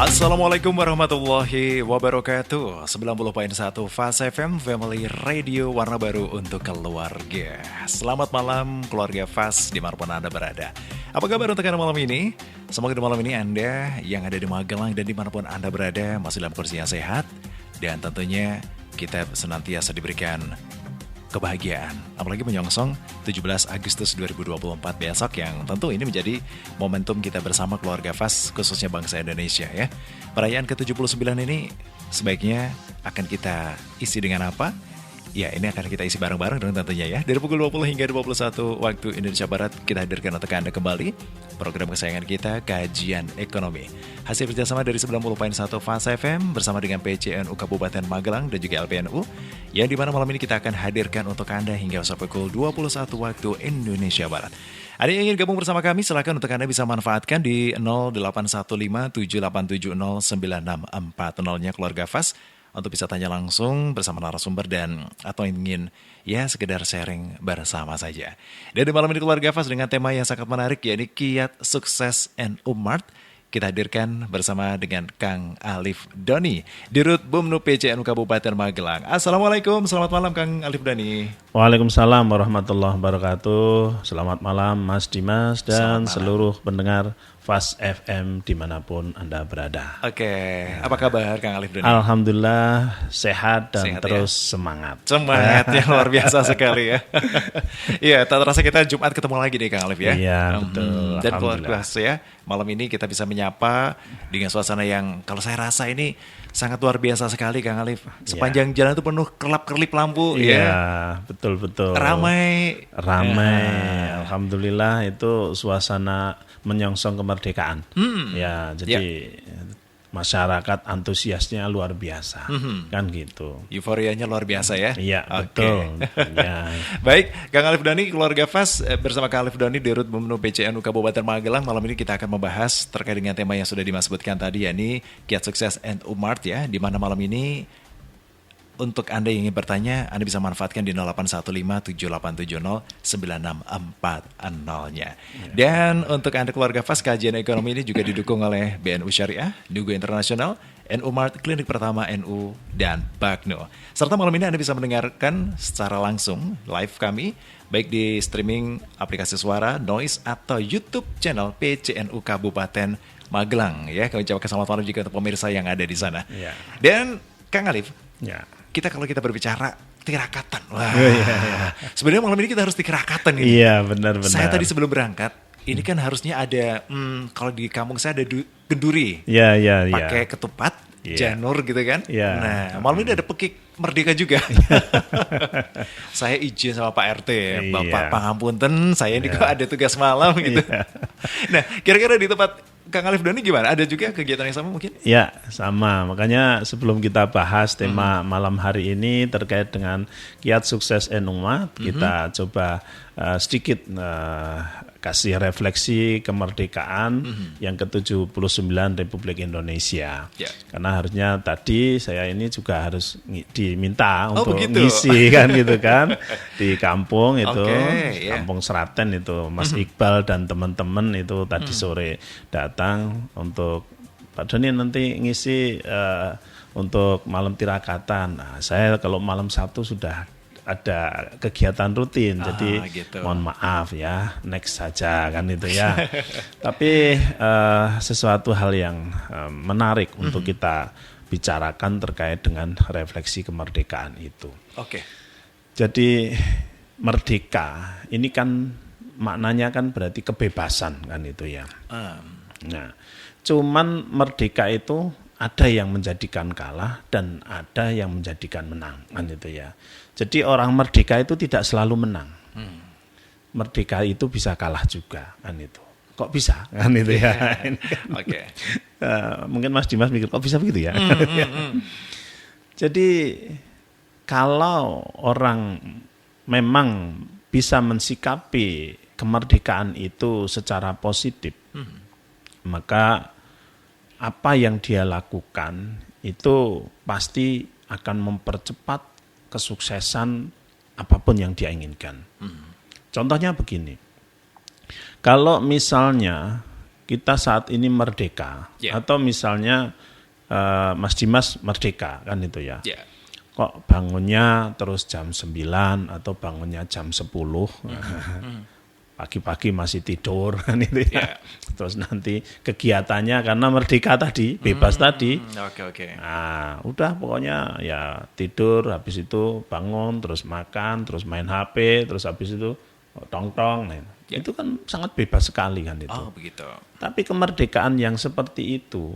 Assalamualaikum warahmatullahi wabarakatuh. 90.1 Fast FM Family Radio, warna baru untuk keluarga. Selamat malam keluarga Fast dimanapun Anda berada. Apa kabar untuk Anda malam ini? Semoga di malam ini Anda yang ada di Magelang dan dimanapun Anda berada masih dalam kondisi yang sehat. Dan tentunya kita senantiasa diberikan kebahagiaan, apalagi menyongsong 17 Agustus 2024 besok yang tentu ini menjadi momentum kita bersama keluarga Fast, khususnya bangsa Indonesia ya. Perayaan ke-79 ini sebaiknya akan kita isi dengan apa? Ya, ini akan kita isi bareng-bareng dong tentunya ya. Dari pukul 20 hingga 21 waktu Indonesia Barat, kita hadirkan untuk Anda kembali program kesayangan kita, Kajian Ekonomi. Hasil kerjasama dari 90.1 Fast FM bersama dengan PCNU Kabupaten Magelang dan juga LPNU, yang dimana malam ini kita akan hadirkan untuk Anda hingga pukul 21 waktu Indonesia Barat. Ada yang ingin gabung bersama kami, silakan untuk Anda bisa manfaatkan di 0815-7870-9640-nya keluarga Fast, untuk bisa tanya langsung bersama narasumber dan atau ingin ya sekedar sharing bersama saja. Dan di malam ini keluarga Fast dengan tema yang sangat menarik, yakni Kiat Sukses NU Mart. Kita hadirkan bersama dengan Kang Alif Doni, Dirut Bumnu PCNU Kabupaten Magelang. Assalamualaikum, selamat malam Kang Alif Doni. Waalaikumsalam warahmatullahi wabarakatuh. Selamat malam Mas Dimas dan seluruh pendengar Fast FM dimanapun Anda berada. Oke, apa kabar Kang Alif Doni? Alhamdulillah sehat dan sehat, terus ya? Semangat. Semangatnya luar biasa sekali ya. Iya, tak terasa kita Jumat ketemu lagi nih Kang Alif ya. Iya, betul. Dan keluarga ya, malam ini kita bisa menyapa dengan suasana yang kalau saya rasa ini sangat luar biasa sekali Kang Alif. Sepanjang jalan itu penuh kerlap-kerlip lampu ya. Betul. Ramai. Alhamdulillah itu suasana menyongsong kemerdekaan. Ya, jadi masyarakat antusiasnya luar biasa. Kan gitu. Euforianya luar biasa ya. Iya, betul. Ya. Baik, Kang Alif Doni, keluarga Fast bersama Kang Alif Doni Dirut Bumnu PCNU Kabupaten Magelang. Malam ini kita akan membahas terkait dengan tema yang sudah dimasukkan tadi, yakni Kiat Sukses NU Mart ya, di mana malam ini untuk Anda yang ingin bertanya, Anda bisa manfaatkan di 0815-7870-9640-nya. Dan untuk Anda keluarga Fast, kajian ekonomi ini juga didukung oleh BNU Syariah, Nugu Internasional, NU Mart, Klinik Pertama NU, dan Bagno. Serta malam ini Anda bisa mendengarkan secara langsung live kami, baik di streaming aplikasi suara, Noise, atau YouTube channel PCNU Kabupaten Magelang. Ya, kami ucapkan selamat malam juga untuk pemirsa yang ada di sana. Dan Kang Alif, kalau kita berbicara tirakatan, sebenarnya malam ini kita harus tirakatan ini. Iya, benar. Saya tadi sebelum berangkat, ini kan harusnya ada, kalau di kampung saya ada genduri, pakai ketupat, janur gitu kan. Nah, malam ini ada pekik merdeka juga. Saya izin sama Pak RT, Bapak Pangapunten, saya ini kok ada tugas malam gitu. Nah, kira-kira di tempat Kang Alif Doni gimana? Ada juga kegiatan yang sama mungkin? Ya, sama. Makanya sebelum kita bahas tema malam hari ini terkait dengan Kiat Sukses NU Mart, kita coba sedikit kasih refleksi kemerdekaan yang ke-79 Republik Indonesia. Karena harusnya tadi saya ini juga harus diminta untuk ngisi kan gitu kan di kampung itu, Kampung Seraten itu, Mas Iqbal dan teman-teman itu tadi sore datang untuk Pak Doni nanti ngisi untuk malam tirakatan. Nah, saya kalau malam Sabtu sudah ada kegiatan rutin, jadi mohon maaf ya, next saja kan itu ya. Tapi sesuatu hal yang menarik untuk kita bicarakan terkait dengan refleksi kemerdekaan itu. Jadi merdeka ini kan maknanya kan berarti kebebasan kan itu ya. Nah, cuman merdeka itu ada yang menjadikan kalah dan ada yang menjadikan menang kan itu ya. Jadi orang merdeka itu tidak selalu menang. Merdeka itu bisa kalah juga kan itu. Kok bisa kan itu ya. Mungkin Mas Dimas mikir kok bisa begitu ya. Jadi kalau orang memang bisa mensikapi kemerdekaan itu secara positif, maka apa yang dia lakukan itu pasti akan mempercepat kesuksesan apapun yang dia inginkan. Contohnya begini, kalau misalnya kita saat ini merdeka, atau misalnya Mas Dimas merdeka kan itu ya. Kok bangunnya terus jam 9 atau bangunnya jam 10, pagi-pagi masih tidur kan itu ya. Terus nanti kegiatannya karena merdeka tadi, bebas tadi. Nah, udah pokoknya ya tidur, habis itu bangun, terus makan, terus main HP, terus habis itu tong-tong. Nah, itu kan sangat bebas sekali kan itu. Oh, begitu. Tapi kemerdekaan yang seperti itu,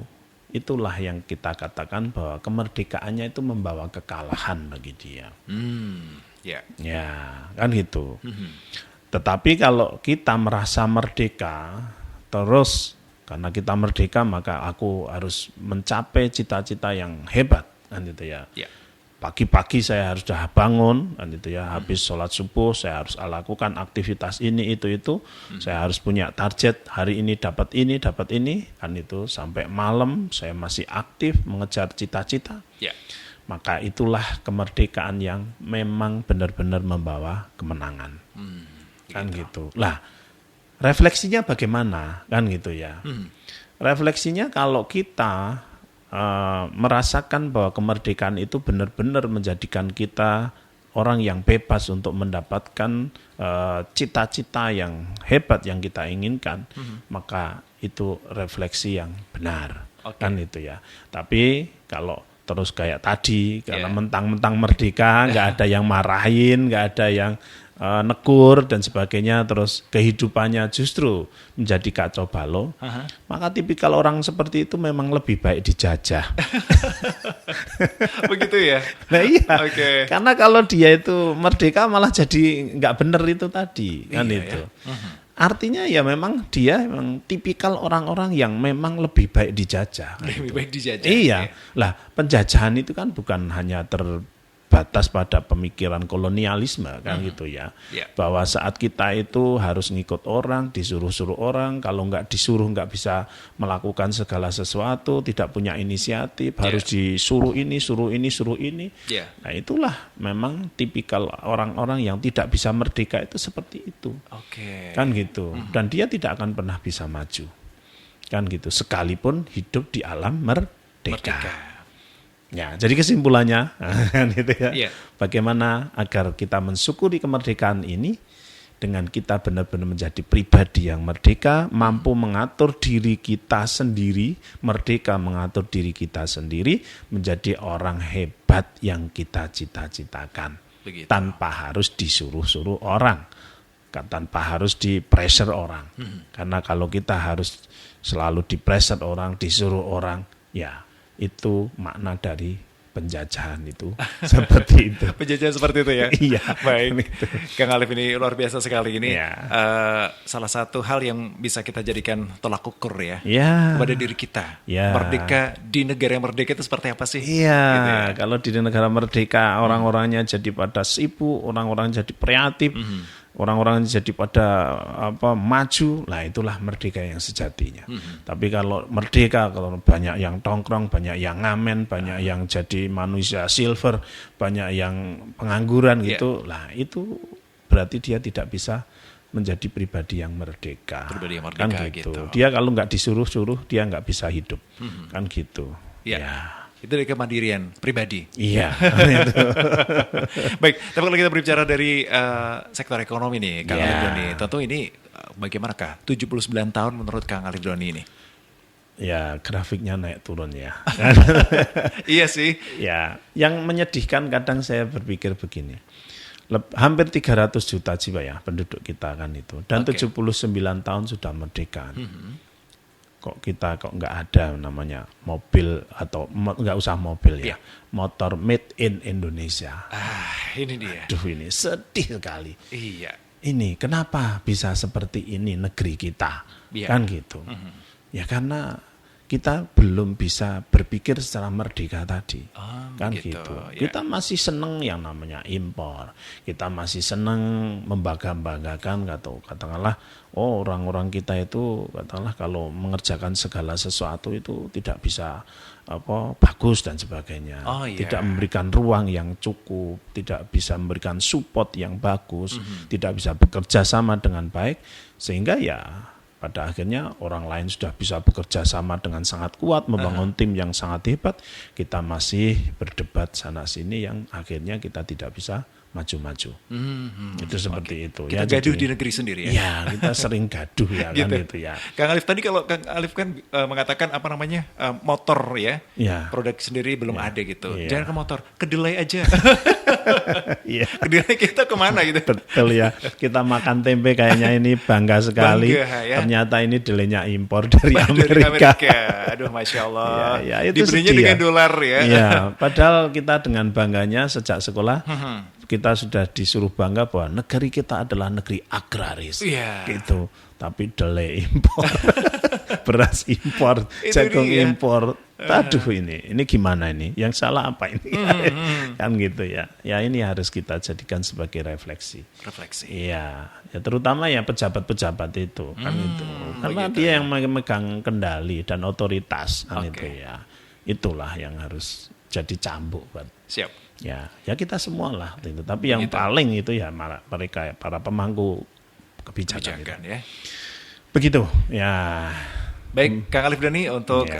itulah yang kita katakan bahwa kemerdekaannya itu membawa kekalahan bagi dia. Ya, kan gitu. Tetapi kalau kita merasa merdeka, terus karena kita merdeka maka aku harus mencapai cita-cita yang hebat, kan gitu ya. Pagi-pagi saya harus sudah bangun, kan gitu ya. Habis sholat subuh saya harus lakukan aktivitas ini itu. Saya harus punya target hari ini dapat ini, kan itu. Sampai malam saya masih aktif mengejar cita-cita. Maka itulah kemerdekaan yang memang benar-benar membawa kemenangan. Kan gitu. Lah, refleksinya bagaimana? Kan gitu ya. Refleksinya kalau kita merasakan bahwa kemerdekaan itu benar-benar menjadikan kita orang yang bebas untuk mendapatkan cita-cita yang hebat yang kita inginkan, maka itu refleksi yang benar. Kan itu ya. Tapi kalau terus kayak tadi, karena mentang-mentang merdeka, nggak ada yang marahin, nggak ada yang negur dan sebagainya, terus kehidupannya justru menjadi kacau balau, maka tipikal orang seperti itu memang lebih baik dijajah. Begitu ya? Nah iya, karena kalau dia itu merdeka malah jadi nggak bener itu tadi, kan itu. Artinya ya memang dia memang tipikal orang-orang yang memang lebih baik dijajah. Lebih baik dijajah. Iya, lah penjajahan itu kan bukan hanya terbatas pada pemikiran kolonialisme kan gitu ya. Bahwa saat kita itu harus ngikut orang, disuruh-suruh orang, kalau nggak disuruh nggak bisa melakukan segala sesuatu, tidak punya inisiatif, harus disuruh ini, suruh ini, suruh ini. Nah itulah memang tipikal orang-orang yang tidak bisa merdeka itu seperti itu. Kan gitu. Dan dia tidak akan pernah bisa maju. Kan gitu. Sekalipun hidup di alam merdeka. Ya, jadi kesimpulannya gitu ya. Bagaimana agar kita mensyukuri kemerdekaan ini dengan kita benar-benar menjadi pribadi yang merdeka, mampu mengatur diri kita sendiri, merdeka mengatur diri kita sendiri, menjadi orang hebat yang kita cita-citakan. Tanpa harus disuruh-suruh orang, tanpa harus di-pressure orang. Karena kalau kita harus selalu di-pressure orang, disuruh orang, ya itu makna dari penjajahan itu seperti itu. Penjajahan seperti itu ya. Iya. Baik. Kang Alif ini luar biasa sekali ini. Salah satu hal yang bisa kita jadikan tolak ukur ya. Kepada diri kita. Merdeka di negara yang merdeka itu seperti apa sih? Iya. Gitu ya. Kalau di negara merdeka orang-orangnya jadi pada sibuk, orang-orang jadi kreatif. Orang-orang jadi pada maju, lah itulah merdeka yang sejatinya. Tapi kalau merdeka, kalau banyak yang tongkrong, banyak yang ngamen, banyak yang jadi manusia silver, banyak yang pengangguran gitu, lah itu berarti dia tidak bisa menjadi pribadi yang merdeka. Pribadi yang merdeka kan gitu. Dia kalau nggak disuruh-suruh, dia nggak bisa hidup. Kan gitu. Itu dari kemandirian pribadi. Iya. Baik, tapi kalau kita berbicara dari sektor ekonomi nih, Kang Alif Doni, tentu ini bagaimanakah 79 tahun menurut Kang Alif Doni ini? Ya, grafiknya naik turun ya. Iya sih. Ya, yang menyedihkan kadang saya berpikir begini. Hampir 300 juta jiwa ya penduduk kita kan itu. Dan 79 tahun sudah merdeka. Kok nggak ada namanya mobil atau nggak usah mobil ya, motor made in Indonesia. Ini dia. Aduh, ini sedih sekali. Iya. Ini kenapa bisa seperti ini negeri kita, kan gitu. Ya karena kita belum bisa berpikir secara merdeka tadi, kan gitu. Kita masih seneng yang namanya impor, kita masih seneng membangga-banggakan atau katakanlah, orang-orang kita itu katakanlah kalau mengerjakan segala sesuatu itu tidak bisa bagus dan sebagainya, tidak memberikan ruang yang cukup, tidak bisa memberikan support yang bagus, tidak bisa bekerja sama dengan baik, sehingga ya pada akhirnya orang lain sudah bisa bekerja sama dengan sangat kuat, membangun tim yang sangat hebat, kita masih berdebat sana sini yang akhirnya kita tidak bisa maju-maju. Itu seperti itu. Kita gaduh di negeri sendiri ya. Ya, kita sering gaduh ya kan gitu ya. Kang Alif tadi, kalau Kang Alif kan mengatakan motor ya, produk sendiri belum ada gitu. Jangan ke motor, kedelai aja. Kedelai kita kemana gitu? Betul ya. Kita makan tempe kayaknya ini bangga sekali. Ya. Ternyata ini delainya impor dari Amerika. Aduh, Masya Allah. Itu dibelinya dengan dolar ya. Iya, padahal kita dengan bangganya sejak sekolah kita sudah disuruh bangga bahwa negeri kita adalah negeri agraris, gitu. Tapi delay impor, beras impor, jagung impor. Aduh, ini gimana ini? Yang salah apa ini? Kan gitu ya. Ya ini harus kita jadikan sebagai refleksi. Iya, ya terutama ya pejabat-pejabat itu kan itu. Karena dia yang memegang kendali dan otoritas kan itu ya. Itulah yang harus jadi cambuk buat. Siap. Ya kita semua lah itu. Tapi yang paling itu ya mereka para pemangku kebijakan ya. Begitu ya. Baik, Kang Alif Doni untuk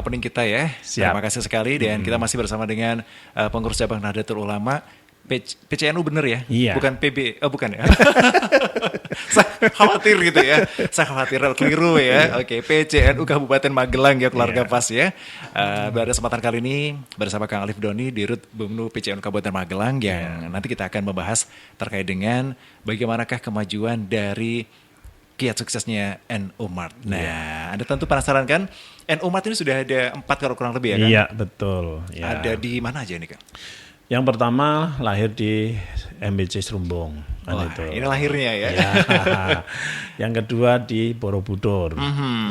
opening kita ya. Siap. Terima kasih sekali, dan kita masih bersama dengan pengurus cabang Nahdlatul Ulama. PCNU bener ya? Iya. Bukan PB, bukan ya? Saya khawatir gitu ya. Saya khawatir keliru ya. Oke, PCNU Kabupaten Magelang ya, keluarga pas ya. Pada kesempatan kali ini bersama Kang Alif Doni, Dirut Bumnu PCNU Kabupaten Magelang, yang nanti kita akan membahas terkait dengan bagaimanakah kemajuan dari kiat suksesnya NU Mart. Nah, Anda tentu penasaran kan? NU Mart ini sudah ada 4 kalau kurang lebih ya kan? Iya, betul. Ya. Ada di mana aja nih, Kang? Yang pertama lahir di MBC Serumbung. Ini lahirnya ya. Yang kedua di Borobudur.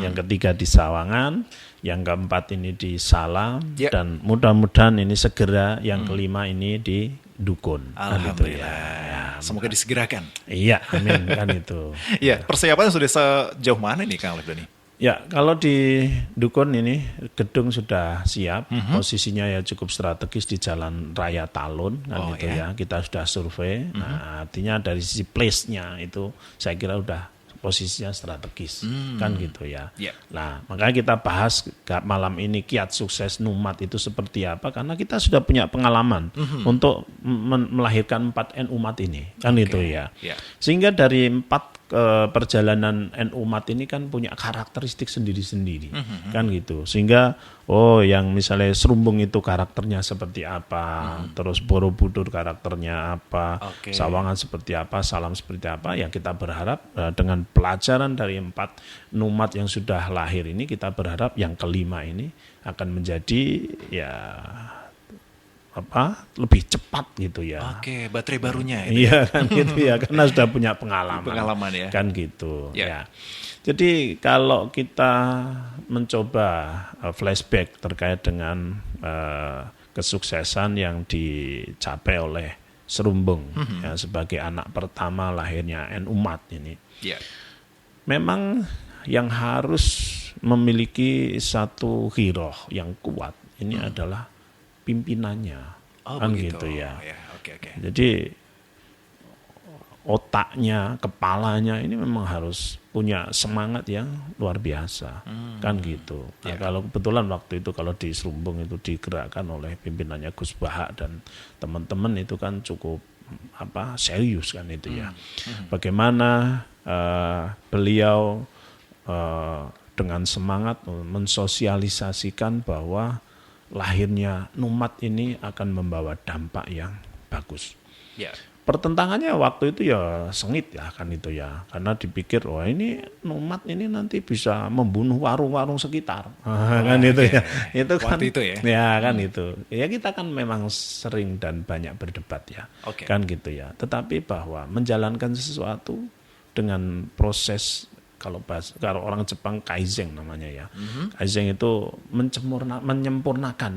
Yang ketiga di Sawangan. Yang keempat ini di Salam. Dan mudah-mudahan ini segera yang kelima ini di Dukun. Alhamdulillah. Ya, semoga disegerakan. Iya, amin kan itu. Iya, persiapan sudah sejauh mana nih, Kang Alif Doni? Ya, kalau di Dukun ini gedung sudah siap, posisinya ya cukup strategis di Jalan Raya Talun kan gitu ya. Kita sudah survei. Nah, artinya dari sisi place-nya itu saya kira udah posisinya strategis kan gitu ya. Nah, makanya kita bahas malam ini kiat sukses NUMAT itu seperti apa, karena kita sudah punya pengalaman untuk melahirkan 4 NUMAT ini kan gitu ya. Sehingga dari 4 perjalanan NU Mat ini kan punya karakteristik sendiri-sendiri kan gitu, sehingga yang misalnya Serumbung itu karakternya seperti apa, terus Borobudur karakternya apa, Sawangan seperti apa, Salam seperti apa, yang kita berharap dengan pelajaran dari 4 NUMAT yang sudah lahir ini, kita berharap yang kelima ini akan menjadi lebih cepat gitu ya. Baterai barunya itu. Iya kan gitu ya, karena sudah punya pengalaman ya. Kan gitu. Ya. Jadi kalau kita mencoba flashback terkait dengan kesuksesan yang dicapai oleh Serumbung ya, sebagai anak pertama lahirnya NU Mat ini. Memang yang harus memiliki satu ghiroh yang kuat ini adalah pimpinannya, kan begitu. Gitu ya. Jadi otaknya, kepalanya ini memang harus punya semangat yang luar biasa, kan gitu. Nah, kalau kebetulan waktu itu kalau di Serumbung itu digerakkan oleh pimpinannya Gus Bahak dan teman-teman itu kan cukup serius kan itu ya. Bagaimana beliau dengan semangat mensosialisasikan bahwa lahirnya NUMAT ini akan membawa dampak yang bagus. Pertentangannya waktu itu ya sengit ya kan itu ya, karena dipikir ini NUMAT ini nanti bisa membunuh warung-warung sekitar, kan itu ya. Itu kan waktu itu ya. Ya kan itu. Ya kita kan memang sering dan banyak berdebat ya, kan gitu ya. Tetapi bahwa menjalankan sesuatu dengan proses, kalau orang Jepang kaizen namanya ya. Kaizen itu menyempurnakan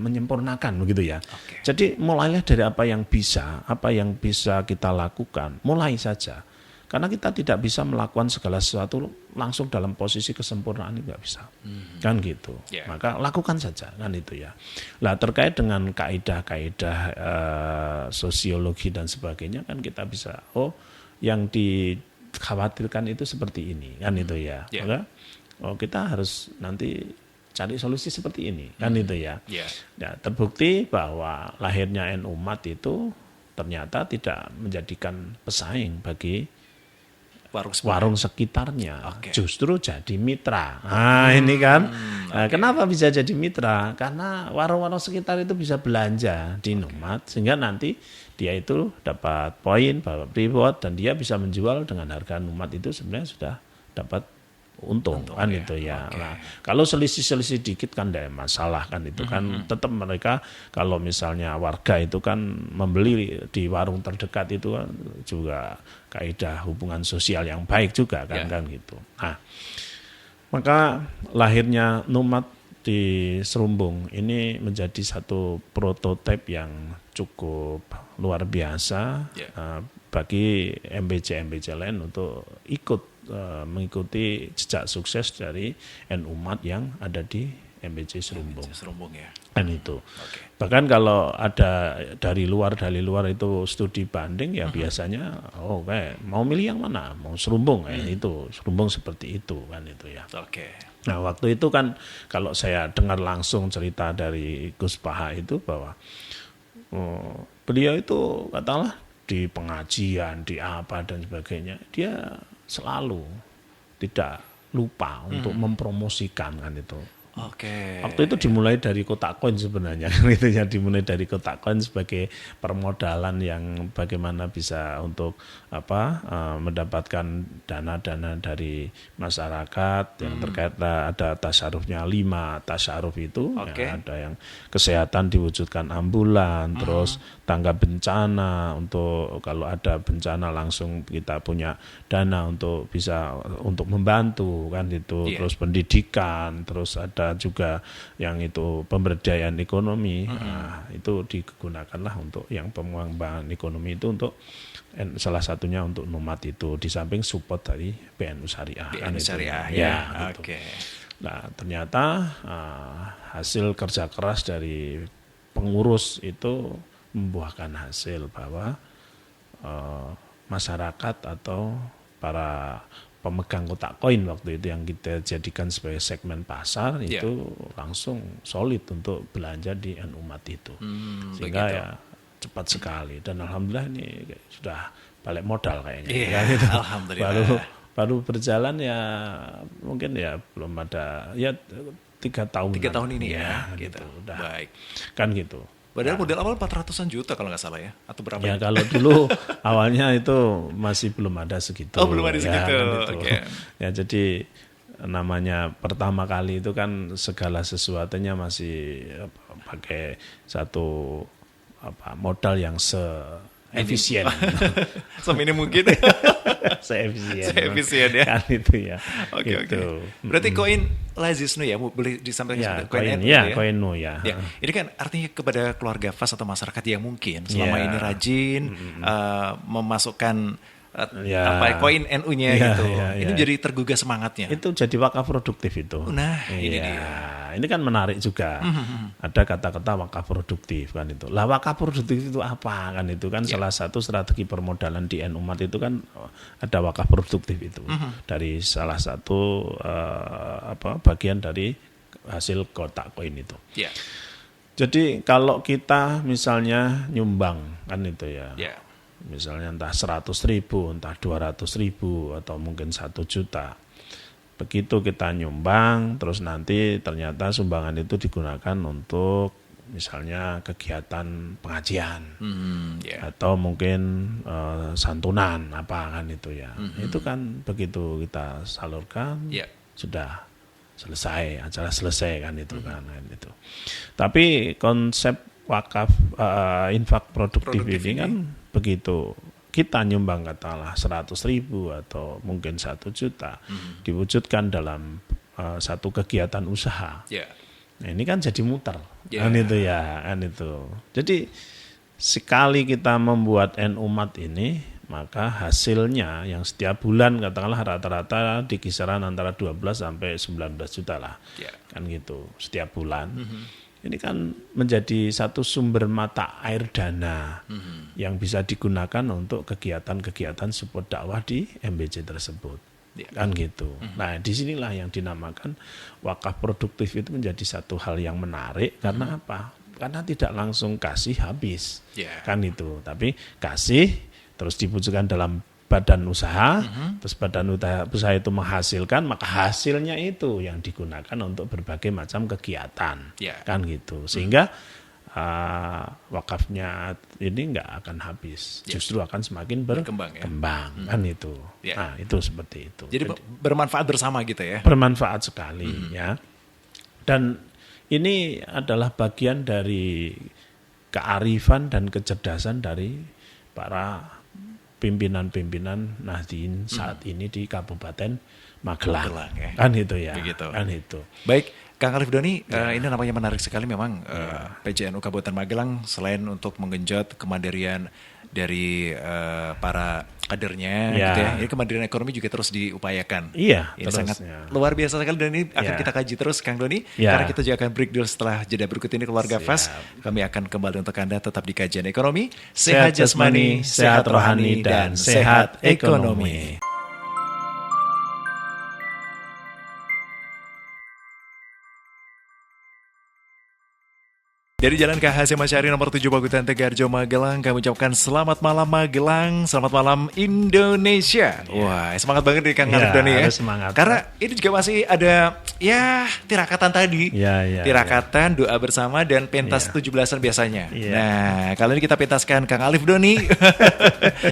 begitu ya. Jadi mulailah dari apa yang bisa kita lakukan, mulai saja. Karena kita tidak bisa melakukan segala sesuatu langsung dalam posisi kesempurnaan, itu nggak bisa. Kan gitu. Maka lakukan saja kan itu ya. Lah terkait dengan kaidah-kaidah sosiologi dan sebagainya kan kita bisa yang khawatirkan itu seperti ini kan itu ya. Maka kita harus nanti cari solusi seperti ini kan itu ya. Ya, terbukti bahwa lahirnya NU Umat itu ternyata tidak menjadikan pesaing bagi warung sekitarnya, justru jadi mitra. Nah ini kan, kenapa bisa jadi mitra? Karena warung-warung sekitar itu bisa belanja di Numat, sehingga nanti dia itu dapat poin, dapat reward, dan dia bisa menjual dengan harga Numat itu sebenarnya sudah dapat untung kan itu ya. Nah, kalau selisih-selisih dikit kan tidak masalah kan itu kan tetap mereka kalau misalnya warga itu kan membeli di warung terdekat itu kan juga kaidah hubungan sosial yang baik juga kan kan gitu. Nah, maka lahirnya Numat di Serumbung ini menjadi satu prototipe yang cukup luar biasa bagi MBC lain untuk ikut mengikuti jejak sukses dari NU Umat yang ada di MBC Serumbung. Dan itu. Bahkan kalau ada dari luar itu studi banding ya biasanya kayak mau milih yang mana? Mau Serumbung itu. Serumbung seperti itu kan itu ya. Nah, waktu itu kan kalau saya dengar langsung cerita dari Gus Paha itu bahwa beliau itu katakanlah di pengajian, di apa dan sebagainya, dia selalu tidak lupa untuk mempromosikan kan itu. Waktu itu dimulai dari kotak koin sebenarnya, itu ya dimulai dari kotak koin sebagai permodalan yang bagaimana bisa untuk mendapatkan dana-dana dari masyarakat yang terkait ada tasyarufnya 5 tasyaruf itu, ya, ada yang kesehatan diwujudkan ambulan, terus tangga bencana untuk kalau ada bencana langsung kita punya dana untuk bisa untuk membantu kan itu, terus pendidikan, terus ada juga yang itu pemberdayaan ekonomi. Nah, itu digunakanlah untuk yang pengembangan ekonomi itu untuk salah satunya untuk Numat itu di samping support dari BNU Syariah. Gitu. Nah, ternyata hasil kerja keras dari pengurus itu membuahkan hasil bahwa masyarakat atau para pemegang kotak koin waktu itu yang kita jadikan sebagai segmen pasar itu langsung solid untuk belanja di NU Umat itu. Sehingga ya cepat sekali dan alhamdulillah ini sudah balik modal kayaknya. Alhamdulillah. Baru berjalan ya mungkin ya belum ada ya 3 tahun. 3 tahun ini ya gitu. Udah. Baik. Kan gitu. Padahal modal awal 400-an juta kalau nggak salah ya, atau berapa? Ya kalau dulu awalnya itu masih belum ada segitu. Belum ada segitu. Ya jadi namanya pertama kali itu kan segala sesuatunya masih pakai satu modal yang efisien. Seminim mungkin. Seefisien ya. Kan itu ya. Oke. Berarti koin Lazisnu ya, boleh disampaikan koin NU ya. Ini kan artinya kepada keluarga FAS atau masyarakat yang mungkin selama ini rajin memasukkan koin NU-nya gitu. Ini jadi tergugah semangatnya. Itu jadi wakaf produktif itu. Nah, ini dia. Ini kan menarik juga. Ada kata-kata wakaf produktif kan itu. Lah wakaf produktif itu apa kan itu kan salah satu strategi permodalan di NU Umat itu kan ada wakaf produktif itu. Dari salah satu bagian dari hasil kotak koin itu. Jadi kalau kita misalnya nyumbang kan itu ya. Misalnya entah 100.000, entah 200.000 atau mungkin 1 juta. Begitu kita nyumbang, terus nanti ternyata sumbangan itu digunakan untuk misalnya kegiatan pengajian atau mungkin santunan apa kan itu ya. Itu kan begitu kita salurkan sudah selesai, acara selesai kan itu kan itu. Tapi konsep wakaf infak produktif ini kan begitu kita nyumbang katakanlah 100.000 atau mungkin 1 juta diwujudkan dalam satu kegiatan usaha. Nah, ini kan jadi muter kan itu ya kan itu. Jadi sekali kita membuat NU Umat ini maka hasilnya yang setiap bulan katakanlah rata-rata di kisaran antara 12 sampai 19 juta lah kan gitu setiap bulan. ini kan menjadi satu sumber mata air dana yang bisa digunakan untuk kegiatan-kegiatan support dakwah di MBC tersebut. Kan gitu. Nah, disinilah yang dinamakan wakaf produktif itu menjadi satu hal yang menarik karena apa? Karena tidak langsung kasih habis. Kan itu. Tapi kasih terus diwujudkan dalam badan usaha, terus badan usaha itu menghasilkan, maka hasilnya itu yang digunakan untuk berbagai macam kegiatan, kan gitu. Sehingga wakafnya ini nggak akan habis, justru akan semakin berkembang, kan itu. Nah, itu seperti itu. Jadi bermanfaat bersama gitu ya? Bermanfaat sekali, ya. Dan ini adalah bagian dari kearifan dan kecerdasan dari para pimpinan-pimpinan Nahdien saat ini di Kabupaten Magelang ya. Kan itu ya. Begitu. Kan itu. Baik, Kang Alif Doni, ini namanya menarik sekali memang PJNU Kabupaten Magelang selain untuk menggenjot kemandirian dari para kadernya, gitu ya. Ini kemandirian ekonomi juga terus diupayakan. Iya, ini sangat luar biasa sekali dan ini akan kita kaji terus, Kang Doni. Karena kita juga akan break dulu setelah jeda berikut ini Keluarga Fas. Kami akan kembali untuk Anda tetap di kajian ekonomi, sehat jasmani, sehat rohani, dan sehat ekonomi. Dari Jalan KH Masyari nomor 7 Bagutan Tegarjo Magelang, kami ucapkan selamat malam Magelang, selamat malam Indonesia. Wah, semangat banget nih Kang Alif Doni ya. Semangat. Karena ini juga masih ada tirakatan tadi. Tirakatan, doa bersama dan pentas 17-an biasanya. Nah, kali ini kita pentaskan Kang Alif Doni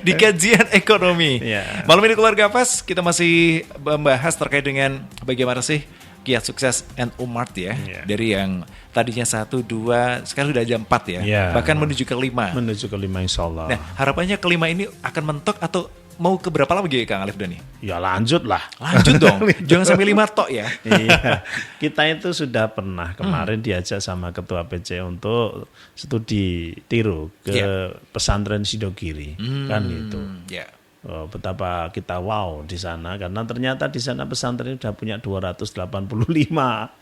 di kajian ekonomi. Malam ini Keluarga Fas, kita masih membahas terkait dengan bagaimana sih kiat sukses NU Mart ya. Dari yang tadinya 1, 2, sekarang sudah ada 4 ya. Bahkan menuju ke 5. Menuju ke 5 insya Allah. Nah, harapannya ke 5 ini akan mentok atau mau ke berapa lagi Kang Alif Doni? Ya lanjut lah. Lanjut dong. Jangan sampai 5 tok ya. Iya. Kita itu sudah pernah kemarin diajak sama Ketua PC untuk studi tiru ke pesantren Sidogiri. Kan itu. Betapa kita wow di sana karena ternyata di sana pesantren sudah punya 285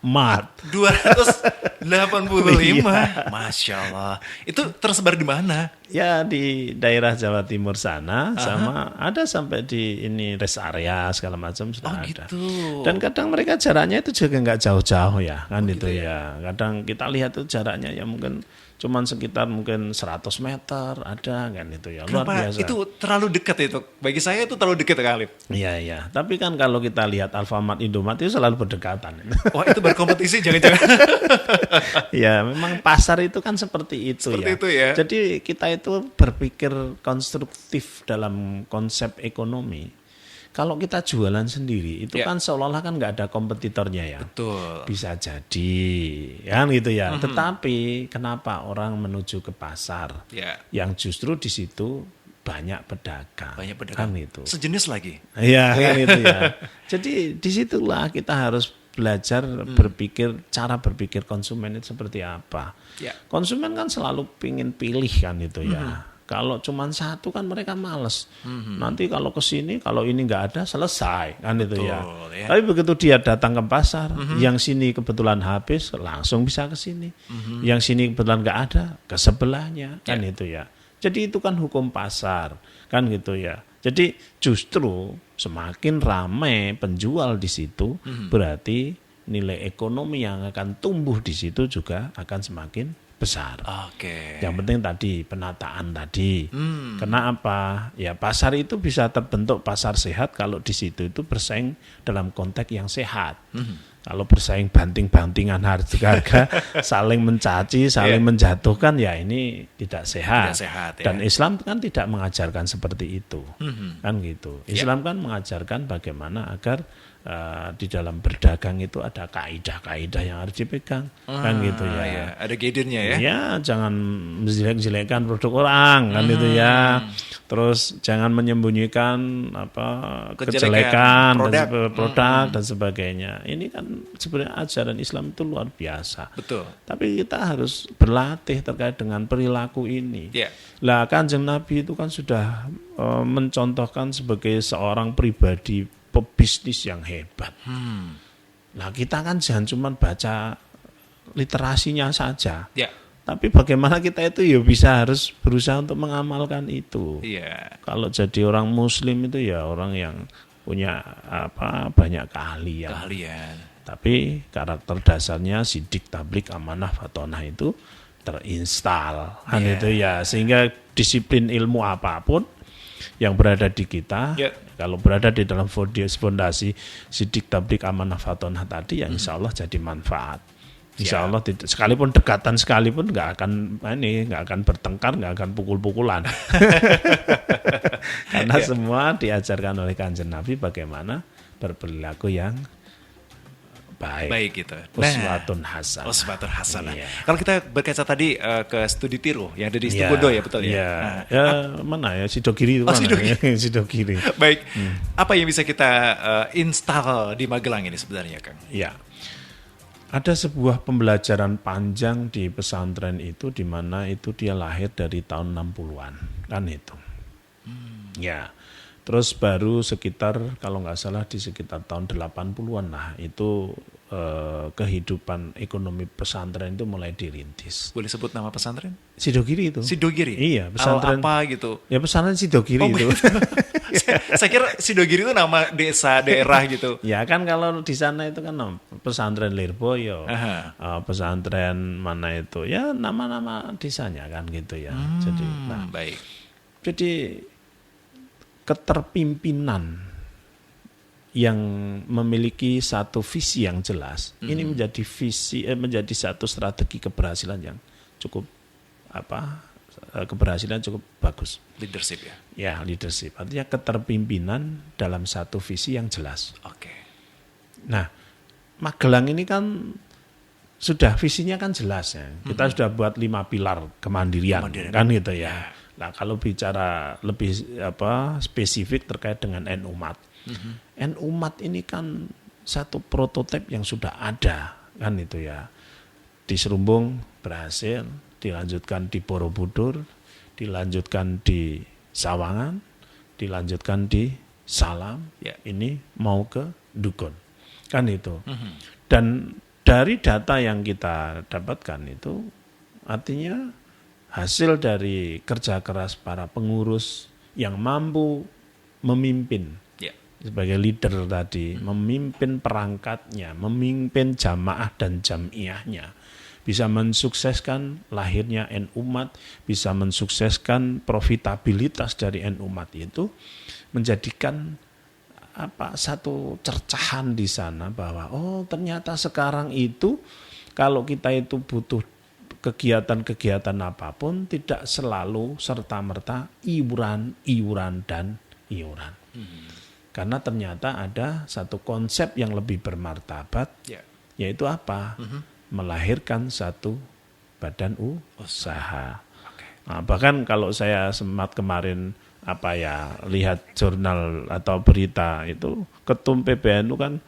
mat. 285, Masya Allah. Itu tersebar di mana? Ya di daerah Jawa Timur sana, sama ada sampai di ini rest area segala macam sudah ada. Gitu. Dan kadang mereka jaraknya itu juga nggak jauh-jauh ya, kan itu ya. Kadang kita lihat tuh jaraknya ya mungkin cuman sekitar mungkin 100 meter ada kan itu ya. Luar biasa. Itu terlalu dekat itu. Bagi saya itu terlalu dekat Kang Alif. Iya. Tapi kan kalau kita lihat Alfamart, Indomart itu selalu berdekatan. Wah, itu berkompetisi jangan-jangan. Ya, memang pasar itu kan seperti itu. Seperti itu ya. Jadi kita itu berpikir konstruktif dalam konsep ekonomi. Kalau kita jualan sendiri itu kan seolah-olah kan nggak ada kompetitornya ya. Betul. Bisa jadi, kan gitu ya. Tetapi kenapa orang menuju ke pasar? Yang justru di situ banyak pedagang. Kan itu. Sejenis lagi. Iya, kan itu ya. Jadi disitulah kita harus belajar cara berpikir konsumen itu seperti apa. Konsumen kan selalu pingin pilih kan itu ya. Kalau cuma satu kan mereka males. Nanti kalau ke sini, kalau ini nggak ada selesai kan itu ya. Tapi begitu dia datang ke pasar, yang sini kebetulan habis, langsung bisa ke sini. Yang sini kebetulan nggak ada, ke sebelahnya kan itu ya. Jadi itu kan hukum pasar kan gitu ya. Jadi justru semakin ramai penjual di situ, berarti nilai ekonomi yang akan tumbuh di situ juga akan semakin besar. Yang penting tadi penataan tadi. Karena apa? Ya pasar itu bisa terbentuk pasar sehat kalau di situ itu bersaing dalam konteks yang sehat. Kalau bersaing banting-bantingan harga, saling mencaci, saling menjatuhkan, ya ini tidak sehat. Dan Islam kan tidak mengajarkan seperti itu, kan gitu. Islam kan mengajarkan bagaimana agar di dalam berdagang itu ada kaidah-kaidah yang harus dipegang, kan gitu ya. Ada guidance-nya ya. Ya, jangan menjelek-jelekkan produk orang, kan gitu ya. Terus jangan menyembunyikan kejelekan produk dan sebagainya. Ini kan sebenarnya ajaran Islam itu luar biasa. Betul. Tapi kita harus berlatih terkait dengan perilaku ini. Lah Kanjeng Nabi itu kan sudah mencontohkan sebagai seorang pribadi pebisnis yang hebat. Nah kita kan jangan cuma baca literasinya saja. Ya. Tapi bagaimana kita itu ya bisa harus berusaha untuk mengamalkan itu. Iya. Kalau jadi orang Muslim itu ya orang yang punya banyak keahlian. Tapi karakter dasarnya sidik, tablik, amanah, fatonah itu terinstal. Itu ya, sehingga disiplin ilmu apapun yang berada di kita, kalau berada di dalam fondasi sidik, tablik, amanah, fatonah tadi, ya insya Allah jadi manfaat. Insya Allah sekalipun dekatan sekalipun nggak akan bertengkar, nggak akan pukul-pukulan. Karena semua diajarkan oleh Kanjeng Nabi bagaimana berperilaku yang baik gitu. Uswatun hasanah. Uswatun hasanah. Kalau kita berkaca tadi ke studi tiru yang ada di Situbondo ya, betul ya. Mana ya Sidogiri itu mana? Sidogiri. Baik. Apa yang bisa kita install di Magelang ini sebenarnya, Kang? Ya. Ada sebuah pembelajaran panjang di pesantren itu di mana itu dia lahir dari tahun 60-an, kan itu. Ya. Terus baru sekitar kalau nggak salah di sekitar tahun 80-an lah itu kehidupan ekonomi pesantren itu mulai dirintis. Boleh sebut nama pesantren? Sidogiri itu. Sidogiri? Iya, pesantren. Apa gitu? Ya pesantren Sidogiri itu. Saya kira Sidogiri itu nama desa, daerah gitu. Ya kan kalau di sana itu kan pesantren Lirboyo, pesantren mana itu, ya nama-nama desanya kan gitu ya. Jadi, baik. Jadi keterpimpinan yang memiliki satu visi yang jelas, ini menjadi menjadi satu strategi keberhasilan yang cukup keberhasilan cukup bagus. Leadership ya? Ya, leadership. Artinya keterpimpinan dalam satu visi yang jelas. Oke. Nah, Magelang ini kan sudah visinya kan jelas ya. Kita sudah buat 5 pilar kemandirian. Kan gitu ya. Nah, kalau bicara lebih spesifik terkait dengan NU-MAT. NU-MAT ini kan satu prototipe yang sudah ada kan itu ya. Di Serumbung berhasil, dilanjutkan di Borobudur, dilanjutkan di Sawangan, dilanjutkan di Salam, ini mau ke Dugon, kan itu. Dan dari data yang kita dapatkan itu artinya hasil dari kerja keras para pengurus yang mampu memimpin sebagai leader tadi, memimpin perangkatnya, memimpin jamaah dan jamiyahnya, bisa mensukseskan lahirnya NU-MAT, bisa mensukseskan profitabilitas dari NU-MAT itu, menjadikan satu cercahan di sana bahwa ternyata sekarang itu kalau kita itu butuh kegiatan-kegiatan apapun tidak selalu serta-merta iuran dan iuran. Karena ternyata ada satu konsep yang lebih bermartabat, yaitu apa? Melahirkan satu badan usaha. Nah, bahkan kalau saya sempat kemarin lihat jurnal atau berita itu, ketum PBNU kan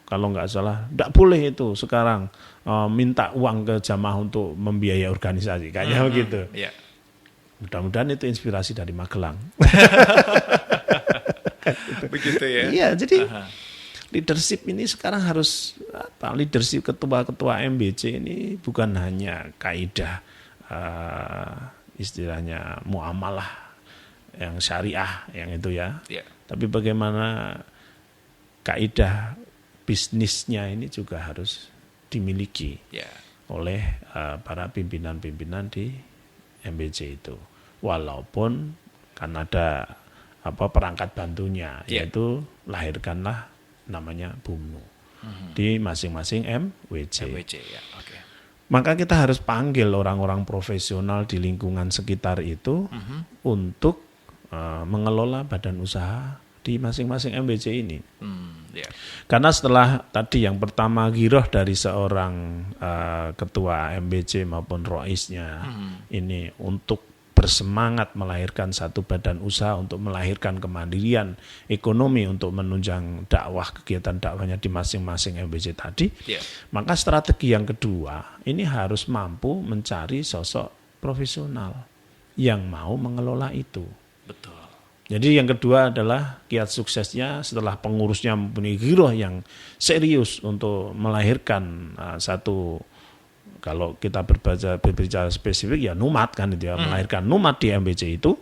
kalau nggak salah tidak boleh itu sekarang minta uang ke jamaah untuk membiayai organisasi, kayaknya begitu. Mudah-mudahan itu inspirasi dari Magelang. Begitu ya. Iya, jadi leadership ini sekarang harus leadership ketua-ketua MBC ini bukan hanya kaidah istilahnya muamalah yang syariah yang itu ya. Tapi bagaimana kaidah bisnisnya ini juga harus dimiliki oleh para pimpinan-pimpinan di MBC itu. Walaupun kan ada perangkat bantunya, yaitu lahirkanlah namanya BUMNU di masing-masing MWC. Maka kita harus panggil orang-orang profesional di lingkungan sekitar itu untuk mengelola badan usaha di masing-masing MBC ini. Karena setelah tadi yang pertama giroh dari seorang ketua MBC maupun roisnya ini untuk bersemangat melahirkan satu badan usaha untuk melahirkan kemandirian ekonomi untuk menunjang dakwah, kegiatan dakwahnya di masing-masing MBC tadi, maka strategi yang kedua ini harus mampu mencari sosok profesional yang mau mengelola itu. Betul. Jadi yang kedua adalah kiat suksesnya setelah pengurusnya mempunyai giroh yang serius untuk melahirkan satu kalau kita berbicara spesifik ya numat kan itu ya, melahirkan numat di MBC itu.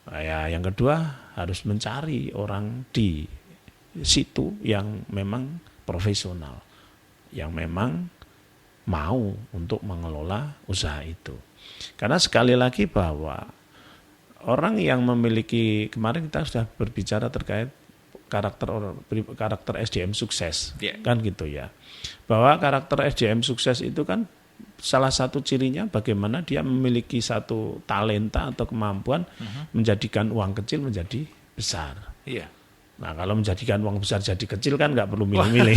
Ya, yang kedua harus mencari orang di situ yang memang profesional, yang memang mau untuk mengelola usaha itu. Karena sekali lagi bahwa orang yang memiliki, kemarin kita sudah berbicara terkait karakter SDM sukses, kan gitu ya. Bahwa karakter SDM sukses itu kan salah satu cirinya bagaimana dia memiliki satu talenta atau kemampuan menjadikan uang kecil menjadi besar. Iya. Nah, kalau menjadikan uang besar jadi kecil kan nggak perlu milih-milih.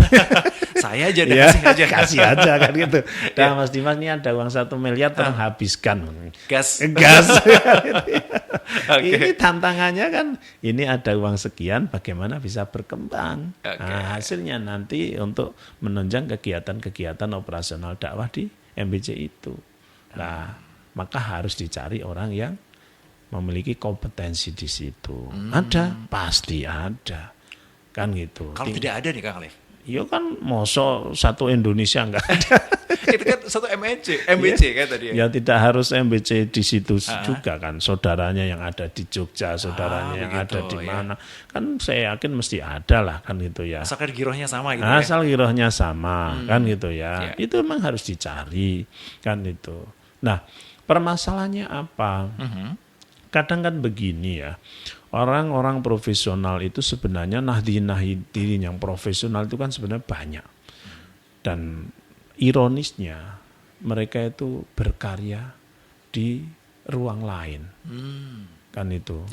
Saya aja ya, kasih aja kan gitu. Nah, Mas Dimas ini ada uang 1 miliar tolong habiskan. Gas. Ini tantangannya kan, ini ada uang sekian, bagaimana bisa berkembang. Nah, hasilnya nanti untuk menunjang kegiatan-kegiatan operasional dakwah di MBC itu. Nah, maka harus dicari orang yang memiliki kompetensi di situ. Ada, pasti ada. Kan gitu. Kalau tidak ada nih Kang Alif? Iya kan, mosok satu Indonesia enggak ada. Itu kan satu MBC kan tadi ya. Ya tidak harus MBC di situ juga kan. Saudaranya yang ada di Jogja, saudaranya yang ada di mana. Kan saya yakin mesti ada lah kan gitu ya. Asalkan girohnya sama gitu Asal girohnya sama kan gitu ya. Itu memang harus dicari kan itu. Nah, permasalahannya apa? Kadang kan begini ya, orang-orang profesional itu sebenarnya nahdien yang profesional itu kan sebenarnya banyak. Dan ironisnya mereka itu berkarya di ruang lain. Kan itu.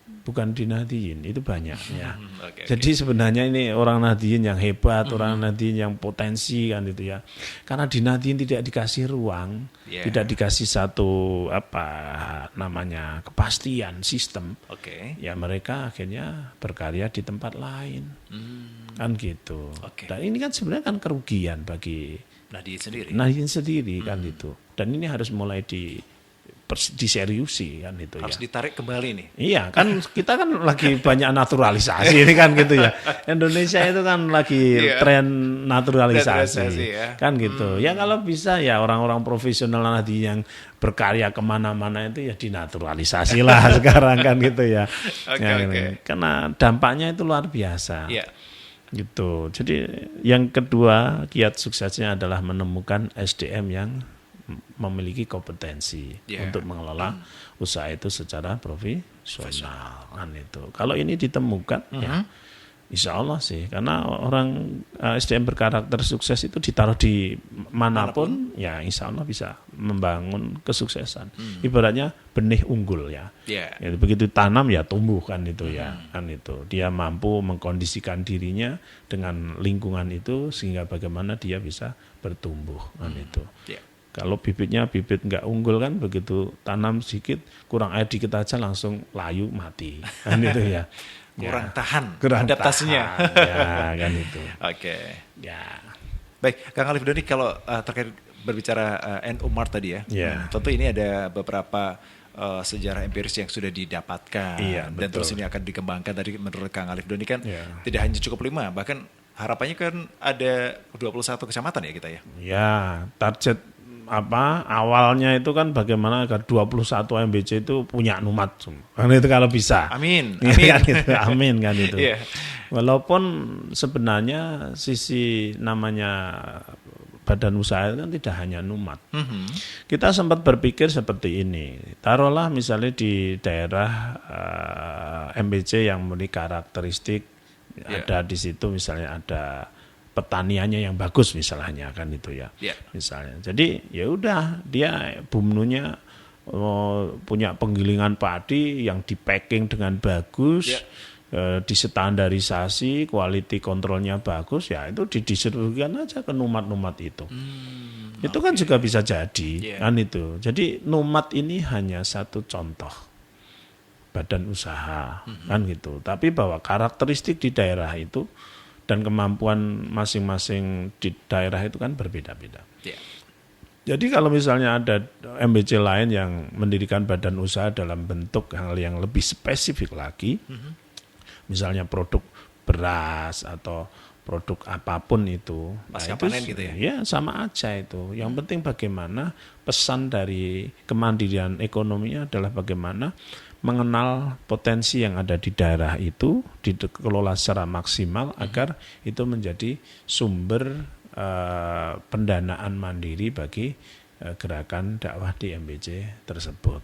Bukan di nahdien, itu banyak ya. Jadi sebenarnya ini orang nahdien yang hebat, orang nahdien yang potensi kan itu ya. Karena di nahdien tidak dikasih ruang, tidak dikasih satu kepastian sistem. Ya mereka akhirnya berkarya di tempat lain. Kan gitu. Dan ini kan sebenarnya kan kerugian bagi nahdien sendiri kan itu. Dan ini harus mulai diseriusi kan itu harus ditarik kembali nih. Iya kan, kita kan lagi banyak naturalisasi ini kan gitu ya. Indonesia itu kan lagi tren naturalisasi kan gitu. Ya kalau bisa ya orang-orang profesional nanti yang berkarya kemana-mana itu ya dinaturalisasi lah sekarang kan gitu ya. Karena dampaknya itu luar biasa. Gitu. Jadi yang kedua kiat suksesnya adalah menemukan SDM yang memiliki kompetensi untuk mengelola usaha itu secara profesional kan itu. Kalau ini ditemukan ya insya Allah sih, karena orang SDM berkarakter sukses itu ditaruh di manapun ya insya Allah bisa membangun kesuksesan. Ibaratnya benih unggul ya. Begitu tanam ya tumbuh kan itu ya kan itu. Dia mampu mengkondisikan dirinya dengan lingkungan itu sehingga bagaimana dia bisa bertumbuh kan itu. Kalau bibitnya bibit nggak unggul kan, begitu tanam sedikit, kurang air dikit aja langsung layu mati. Kan itu ya. Kurang tahan adaptasinya. Ya kan itu. Ya. Baik, Kang Alif Doni, kalau terkait berbicara NU Mart tadi ya. Tentu ini ada beberapa sejarah empiris yang sudah didapatkan. Dan terus ini akan dikembangkan. Tadi menurut Kang Alif Doni kan tidak hanya cukup 5, bahkan harapannya kan ada 21 kecamatan ya kita ya. Ya, target awalnya itu kan bagaimana agar 21 MBC itu punya numat kan itu kalau bisa. Amin. Amin kan itu. Walaupun sebenarnya sisi namanya badan usaha itu kan tidak hanya numat. Kita sempat berpikir seperti ini. Taruhlah misalnya di daerah MBC yang memiliki karakteristik ada di situ misalnya ada petaniannya yang bagus misalnya kan itu ya. Misalnya. Jadi ya udah dia bumnunya punya penggilingan padi yang di-packing dengan bagus, distandarisasi, quality controlnya bagus, ya itu didistribusikan aja ke numat-numat itu. Itu kan juga bisa jadi kan itu. Jadi numat ini hanya satu contoh badan usaha kan gitu. Tapi bahwa karakteristik di daerah itu dan kemampuan masing-masing di daerah itu kan berbeda-beda. Jadi kalau misalnya ada MBC lain yang mendirikan badan usaha dalam bentuk hal yang lebih spesifik lagi, misalnya produk beras atau produk apapun itu. Pasca Itu panen gitu ya? Ya sama aja itu. Yang penting bagaimana pesan dari kemandirian ekonominya adalah bagaimana mengenal potensi yang ada di daerah itu, dikelola secara maksimal agar itu menjadi sumber pendanaan mandiri bagi gerakan dakwah di MBC tersebut.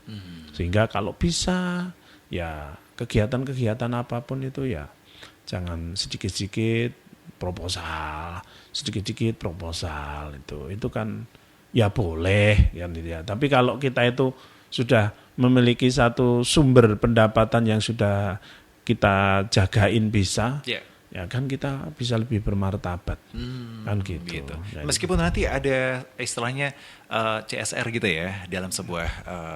Sehingga kalau bisa ya kegiatan-kegiatan apapun itu ya jangan sedikit-sedikit proposal itu kan ya boleh kan gitu ya. Tapi kalau kita itu sudah memiliki satu sumber pendapatan yang sudah kita jagain bisa, ya kan kita bisa lebih bermartabat kan gitu. Jadi, meskipun nanti ada istilahnya CSR gitu ya dalam sebuah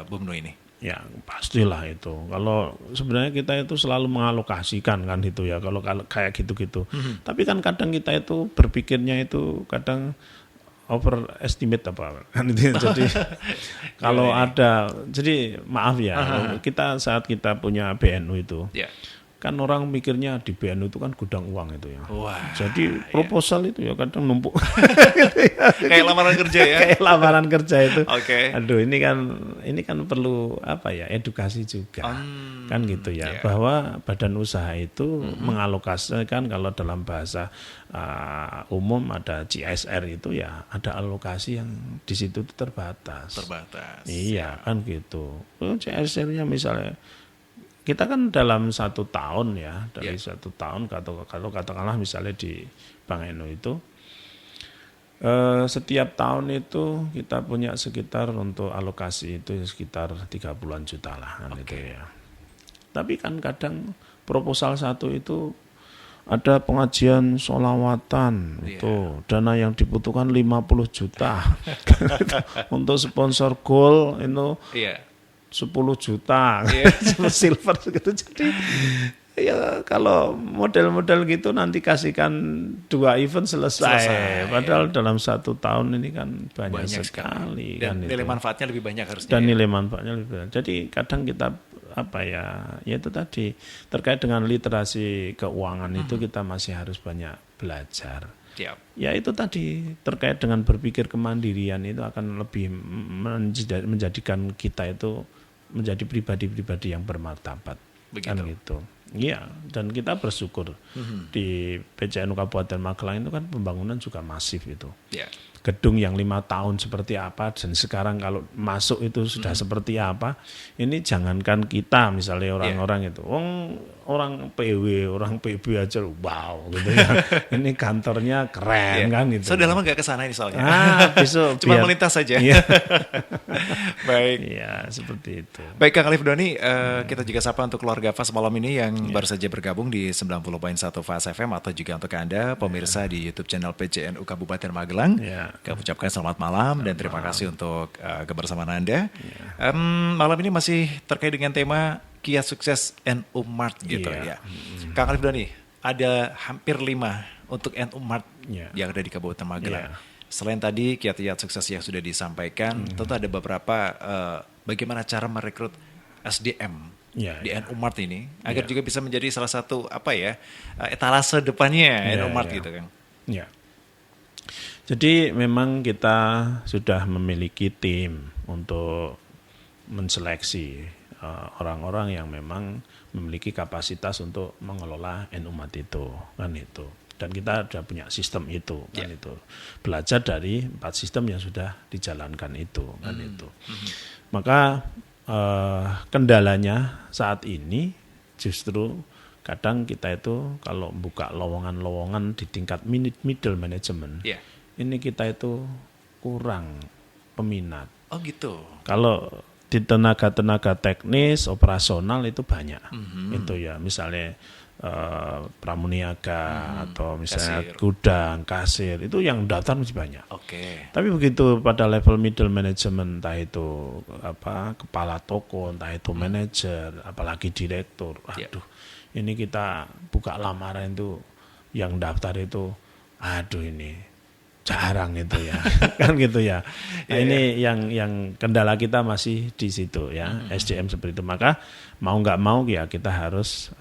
BUMNU ini. Ya pastilah itu. Kalau sebenarnya kita itu selalu mengalokasikan kan itu ya. Kalau kayak gitu-gitu. Tapi kan kadang kita itu berpikirnya itu kadang overestimate apa kan itu. Jadi kalau ada, jadi maaf ya, kita saat kita punya BNU itu. Kan orang mikirnya di BNU itu kan gudang uang itu ya. Wah, jadi proposal itu ya kadang numpuk. Kayak lamaran kerja ya. Kayak lamaran kerja itu. Oke. Aduh ini kan perlu apa ya, edukasi juga. Kan gitu ya. Bahwa badan usaha itu mengalokasikan, kalau dalam bahasa umum ada CSR itu ya ada alokasi yang di situ terbatas. Iya kan gitu. CSR-nya misalnya kita kan dalam 1 tahun ya, dari 1 tahun kalau katakanlah misalnya di Bank NU itu setiap tahun itu kita punya sekitar untuk alokasi itu sekitar 30-an juta lah kan itu ya. Tapi kan kadang proposal satu itu ada pengajian sholawatan itu dana yang dibutuhkan 50 juta untuk sponsor gol itu 10 juta silver gitu. Jadi ya kalau model-model gitu nanti kasihkan 2 event selesai. Padahal dalam 1 tahun ini kan banyak sekali. Dan kan nilai itu. manfaatnya lebih banyak harusnya. Dan nilai manfaatnya lebih banyak. Jadi kadang kita ya itu tadi terkait dengan literasi keuangan itu kita masih harus banyak belajar. Ya itu tadi terkait dengan berpikir kemandirian itu akan lebih menjadikan kita itu menjadi pribadi-pribadi yang bermartabat. Kan gitu. Iya, dan kita bersyukur di PCNU Kabupaten Magelang itu kan pembangunan juga masif itu. Gedung yang 5 tahun seperti apa dan sekarang kalau masuk itu sudah seperti apa. Ini jangankan kita misalnya orang-orang itu. Orang PW, orang PB aja wow gitu ya. Ini kantornya keren kan gitu. Sudah lama gak kesana ini soalnya. Besok cuma melintas saja. Baik. Iya, seperti itu. Baik Kang Alif Doni, kita juga sapa untuk keluarga FAS malam ini yang baru saja bergabung di 90.1 FAS FM atau juga untuk Anda pemirsa di YouTube channel PCNU Kabupaten Magelang. Kami ucapkan selamat malam dan terima kasih untuk kebersamaan Anda. Malam ini masih terkait dengan tema Kiat Sukses NU Mart gitu ya. Kang Alif Doni, ada hampir 5 untuk NU Mart yang ada di Kabupaten Magelang. Selain tadi kiat-kiat sukses yang sudah disampaikan, tentu ada beberapa bagaimana cara merekrut SDM di NU Mart ini agar juga bisa menjadi salah satu etalase depannya NU Mart gitu kan. Jadi memang kita sudah memiliki tim untuk menseleksi orang-orang yang memang memiliki kapasitas untuk mengelola NU Mart itu kan itu. Dan kita sudah punya sistem itu kan itu. Belajar dari 4 sistem yang sudah dijalankan itu kan itu. Maka kendalanya saat ini justru kadang kita itu kalau buka lowongan-lowongan di tingkat middle management, ini kita itu kurang peminat. Oh gitu. Kalau di tenaga-tenaga teknis, operasional itu banyak. Itu ya, misalnya pramuniaga atau misalnya gudang, kasir, itu yang daftar masih banyak. Tapi begitu pada level middle management, entah itu kepala toko, entah itu manajer, apalagi direktur, ini kita buka lamaran itu yang daftar itu, ini Jarang itu ya, kan gitu ya. Nah ini yang kendala kita masih di situ ya, SDM seperti itu. Maka mau nggak mau ya kita harus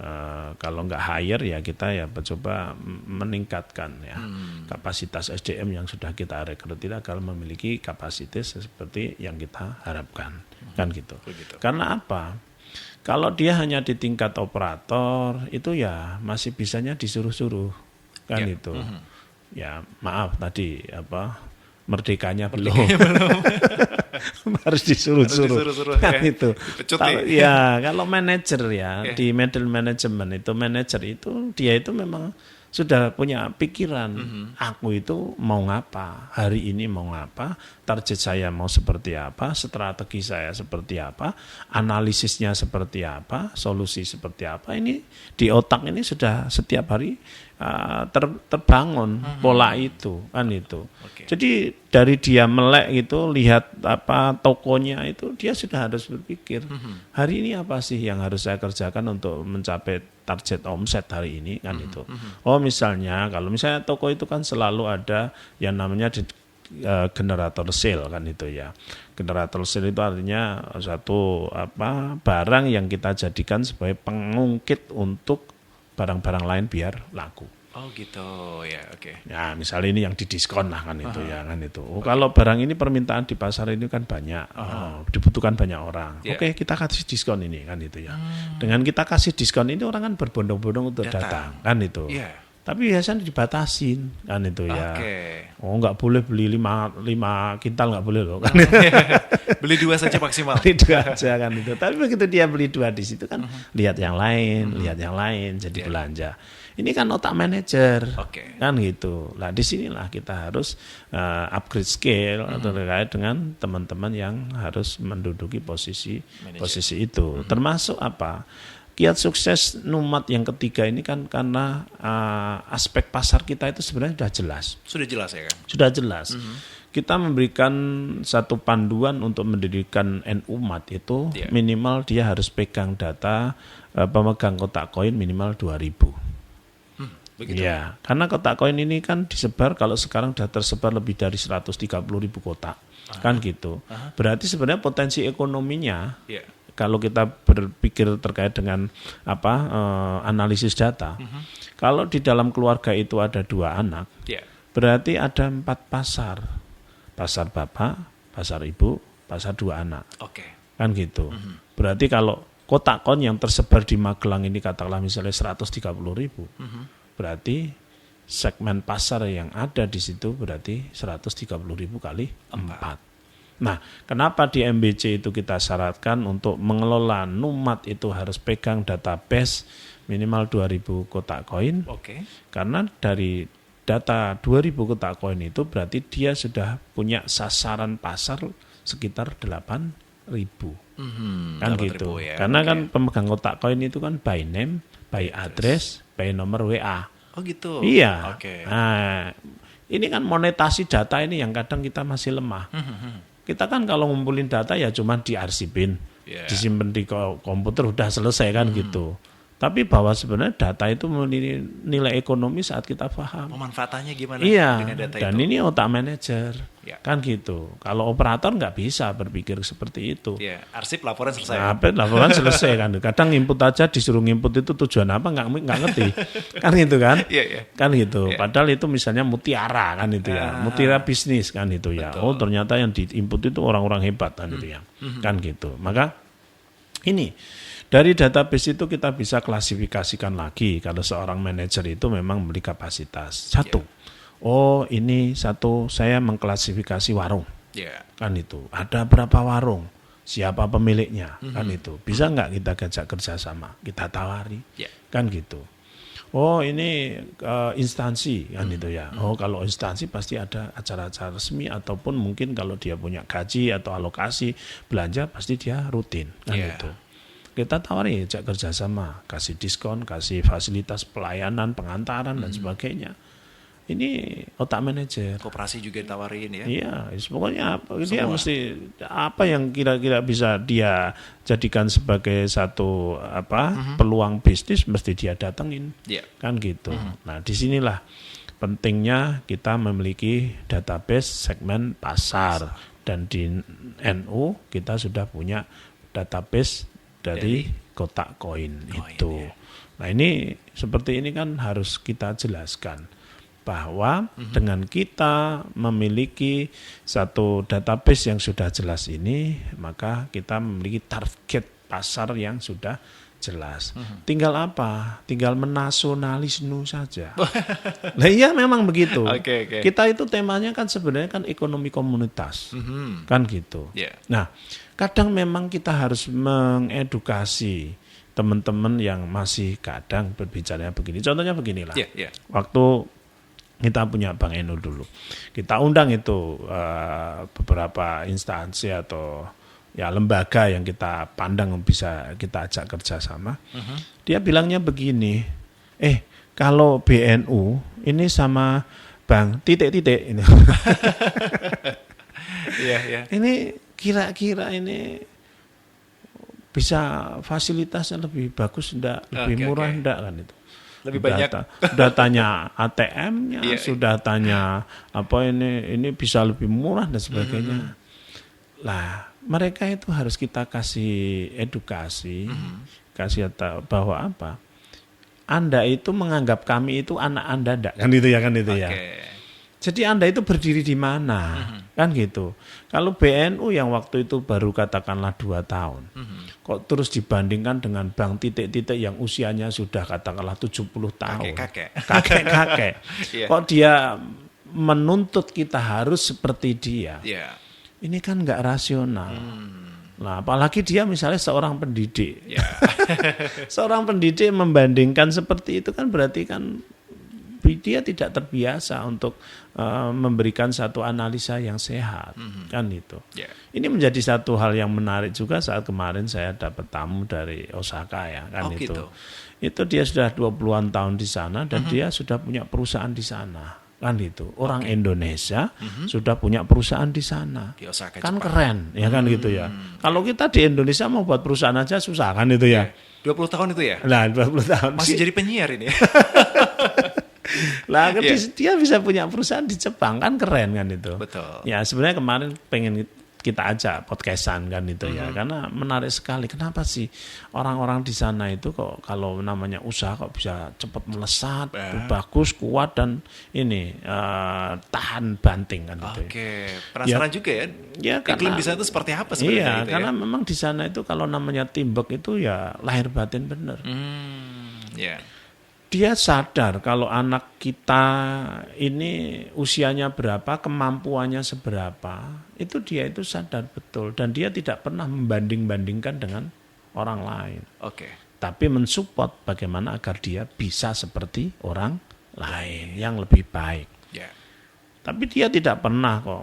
kalau nggak hire ya kita ya mencoba meningkatkan ya kapasitas SDM yang sudah kita rekrut tidak kalau memiliki kapasitas seperti yang kita harapkan, kan gitu. Karena apa? Kalau dia hanya di tingkat operator itu ya masih bisanya disuruh-suruh, kan itu. Ya maaf tadi merdekanya belum. Harus disuruh-suruh kan ya. Itu. Ya kalau manajer ya di middle management itu manajer itu dia itu memang sudah punya pikiran aku itu mau ngapa, hari ini mau ngapa, target saya mau seperti apa, strategi saya seperti apa, analisisnya seperti apa, solusi seperti apa. Ini di otak ini sudah setiap hari terbangun pola itu kan itu. Jadi dari dia melek itu lihat tokonya itu dia sudah harus berpikir hari ini apa sih yang harus saya kerjakan untuk mencapai target omset hari ini kan itu. Oh misalnya kalau misalnya toko itu kan selalu ada yang namanya generator sale kan itu ya. Generator sale itu artinya satu barang yang kita jadikan sebagai pengungkit untuk barang-barang lain biar laku. Oh gitu ya, oke. Ya misalnya ini yang didiskon lah kan itu ya kan itu. Kalau barang ini permintaan di pasar ini kan banyak, dibutuhkan banyak orang. Oke, kita kasih diskon ini kan itu ya. Dengan kita kasih diskon ini orang kan berbondong-bondong untuk datang kan itu. Tapi biasanya dibatasin kan itu ya. Oh nggak boleh beli 5 kintal nggak boleh loh kan. Beli 2 saja maksimal. Beli 2 aja kan itu. Tapi begitu dia beli 2 di situ kan lihat yang lain, jadi belanja. Ini kan otak manajer, kan gitu. Nah disinilah kita harus upgrade skill atau terkait dengan teman-teman yang harus menduduki posisi itu. Termasuk apa? Kiat sukses Numat yang ketiga ini kan karena aspek pasar kita itu sebenarnya sudah jelas. Sudah jelas ya kan? Sudah jelas. Kita memberikan satu panduan untuk mendirikan Numat itu minimal dia harus pegang data pemegang kotak koin minimal 2.000. Begitu. Ya, karena kotak koin ini kan disebar kalau sekarang sudah tersebar lebih dari 130.000 kotak, kan gitu. Berarti sebenarnya potensi ekonominya, kalau kita berpikir terkait dengan analisis data, kalau di dalam keluarga itu ada 2 anak, berarti ada 4 pasar, pasar bapak, pasar ibu, pasar 2 anak, kan gitu. Berarti kalau kotak koin yang tersebar di Magelang ini katakanlah misalnya 130.000. Berarti segmen pasar yang ada di situ berarti 130.000 kali 4. Nah, kenapa di MBC itu kita syaratkan untuk mengelola Numat itu harus pegang database minimal 2.000 kotak koin? Karena dari data 2.000 kotak koin itu berarti dia sudah punya sasaran pasar sekitar 8.000. Kan gitu. Ya. Karena kan pemegang kotak koin itu kan by name, by address, by nomor WA. Oh gitu. Iya. Nah, ini kan monetasi data ini yang kadang kita masih lemah. Kita kan kalau ngumpulin data ya cuma diarsipin, disimpan di komputer udah selesai kan gitu. Tapi bahwa sebenarnya data itu memiliki nilai ekonomi saat kita paham. Pemanfaatannya gimana dengan data dan itu? Ini otak manajer, kan gitu. Kalau operator nggak bisa berpikir seperti itu. Arsip laporan selesai. Laporan selesai kan. Kadang input aja disuruh input itu tujuan apa nggak ngerti, kan gitu kan? Kan gitu. Padahal itu misalnya mutiara kan itu ya, mutiara bisnis kan itu ya. Oh ternyata yang di input itu orang-orang hebat kan itu ya, kan gitu. Maka ini. Dari database itu kita bisa klasifikasikan lagi kalau seorang manajer itu memang memiliki kapasitas. Oh ini saya mengklasifikasi warung, kan itu. Ada berapa warung, siapa pemiliknya, kan itu. Bisa nggak kita ajak kerjasama, kita tawari, kan gitu. Oh ini instansi kan itu ya. Oh kalau instansi pasti ada acara-acara resmi ataupun mungkin kalau dia punya gaji atau alokasi belanja pasti dia rutin kan itu. Kita tawari ajak kerjasama, kasih diskon, kasih fasilitas pelayanan, pengantaran dan sebagainya. Ini otak manajer. Koperasi juga ditawarin ya? Iya, pokoknya dia mesti apa yang kira-kira bisa dia jadikan sebagai satu peluang bisnis mesti dia datengin, kan gitu. Nah disinilah pentingnya kita memiliki database segmen pasar. Dan di NU kita sudah punya database dari kotak koin itu. Ya. Nah ini seperti ini kan harus kita jelaskan bahwa dengan kita memiliki satu database yang sudah jelas ini, maka kita memiliki target pasar yang sudah jelas. Tinggal apa? Tinggal menasionalisme saja. Nah iya memang begitu. Okay. Kita itu temanya kan sebenarnya kan ekonomi komunitas. Kan gitu. Yeah. Nah, kadang memang kita harus mengedukasi teman-teman yang masih kadang berbicara begini. Contohnya beginilah. Yeah. Waktu kita punya Bank NU dulu. Kita undang itu beberapa instansi atau ya lembaga yang kita pandang bisa kita ajak kerjasama. Dia bilangnya begini, kalau BNU ini sama bank titik-titik ini. Yeah. Ini kira-kira ini bisa fasilitasnya lebih bagus enggak, lebih murah enggak kan itu. Lebih banyak. Sudah tanya ATM-nya, sudah tanya apa ini bisa lebih murah dan sebagainya. Lah, mereka itu harus kita kasih edukasi, kasih tahu bahwa apa? Anda itu menganggap kami itu anak Anda enggak? Kan itu ya. Jadi Anda itu berdiri di mana? Kan gitu. Kalau BNU yang waktu itu baru katakanlah 2 tahun. Kok terus dibandingkan dengan bank titik-titik yang usianya sudah katakanlah 70 tahun. Kakek-kakek. Kok dia menuntut kita harus seperti dia. Yeah. Ini kan enggak rasional. Nah, apalagi dia misalnya seorang pendidik. Yeah. Seorang pendidik membandingkan seperti itu kan berarti kan dia tidak terbiasa untuk memberikan satu analisa yang sehat, kan itu. Yeah. Ini menjadi satu hal yang menarik juga saat kemarin saya dapat tamu dari Osaka ya, kan itu. Gitu. Itu dia sudah 20-an tahun di sana dan dia sudah punya perusahaan di sana, kan itu. Orang Indonesia sudah punya perusahaan di sana. Di Osaka, kan Jepang. Keren, ya kan gitu ya. Kalau kita di Indonesia mau buat perusahaan aja susah kan itu ya. 20 tahun itu ya? Nah, 20 tahun. Masih jadi penyiar ini. Lah dia bisa punya perusahaan di Jepang kan keren kan itu. Betul. Ya sebenarnya kemarin pengen kita ajak podcastan kan itu ya karena menarik sekali. Kenapa sih orang-orang di sana itu kok kalau namanya usaha kok bisa cepat melesat, bagus, kuat dan ini tahan banting kan itu. Penasaran juga ya. Ya iklim di sana itu seperti apa sebenarnya? Iya, karena memang di sana itu kalau namanya teamwork itu ya lahir batin benar. Dia sadar kalau anak kita ini usianya berapa, kemampuannya seberapa, itu dia itu sadar betul. Dan dia tidak pernah membanding-bandingkan dengan orang lain. Tapi mensupport bagaimana agar dia bisa seperti orang lain yang lebih baik. Tapi dia tidak pernah kok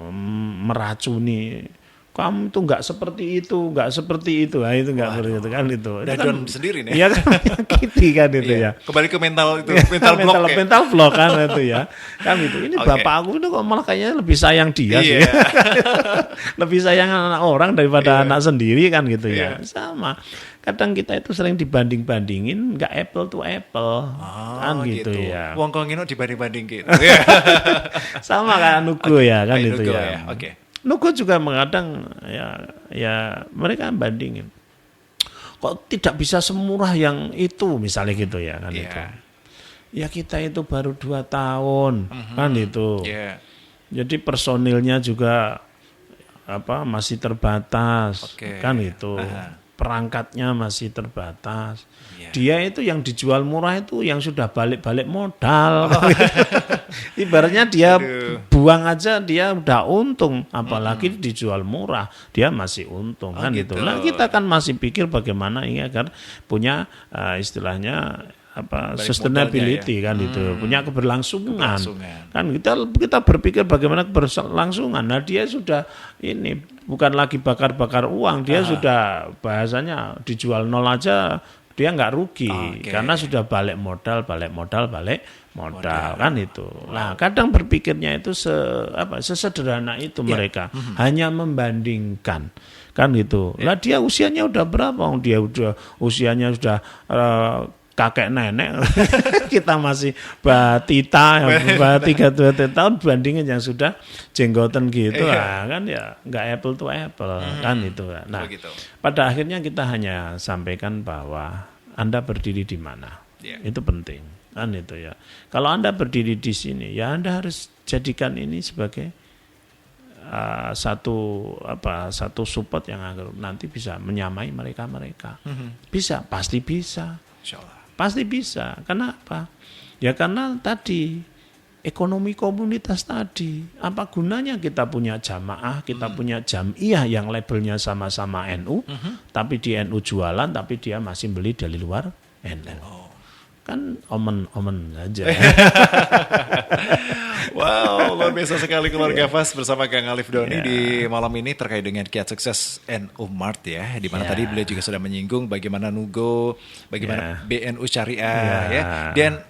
meracuni, kamu tuh nggak seperti itu. Nah, itu nggak seperti itu kan itu. Dadon sendiri nih. Iya kan menyakiti kan itu ya. Kembali ke mental itu, mental block kan itu ya. Kan itu. Ini bapak aku itu kok malah kayaknya lebih sayang dia sih. Lebih sayang anak orang daripada anak sendiri kan gitu ya. Sama. Kadang kita itu sering dibanding-bandingin, nggak apple to apple, kan gitu ya. Wong kok ngino dibanding-banding gitu. Sama kan Nugo ya kan itu ya. Nugo juga mengadang ya mereka bandingin. Kok tidak bisa semurah yang itu misalnya gitu ya kan itu. Ya kita itu baru 2 tahun kan itu. Jadi personilnya juga masih terbatas kan itu. Perangkatnya masih terbatas. Dia itu yang dijual murah itu yang sudah balik-balik modal. Ibaratnya dia buang aja dia udah untung, apalagi dijual murah dia masih untung kan gitu. Nah kita kan masih pikir bagaimana ini agar punya istilahnya sustainability kan itu, punya keberlangsungan. Kan kita berpikir bagaimana keberlangsungan. Nah dia sudah ini bukan lagi bakar-bakar uang, dia sudah bahasanya dijual nol aja dia nggak rugi karena sudah balik modal kan itu. Nah kadang berpikirnya itu sesederhana itu mereka hanya membandingkan kan gitu. Lah dia usianya udah berapa? Dia udah usianya sudah kakek nenek, kita masih batita, 32 tahun bandingin yang sudah jenggotan gitu, kan ya nggak apple to apple, kan itu. Nah, begitu. pada akhirnya kita hanya sampaikan bahwa Anda berdiri di mana, itu penting, kan itu ya. Kalau Anda berdiri di sini, ya Anda harus jadikan ini sebagai satu support yang nanti bisa menyamai mereka. Bisa, pasti bisa. Insyaallah. Pasti bisa. Kenapa? Ya karena tadi ekonomi komunitas tadi. Apa gunanya kita punya jamaah, kita punya jamiyah yang labelnya sama-sama NU, tapi di NU jualan, tapi dia masih beli dari luar NU. Kan omen saja. Wow, luar biasa sekali keluarga Fas bersama Kang Alif Doni di malam ini terkait dengan kiat sukses NU Mart ya, di mana tadi beliau juga sudah menyinggung bagaimana Nugo, bagaimana BNU Syariah ya. Dan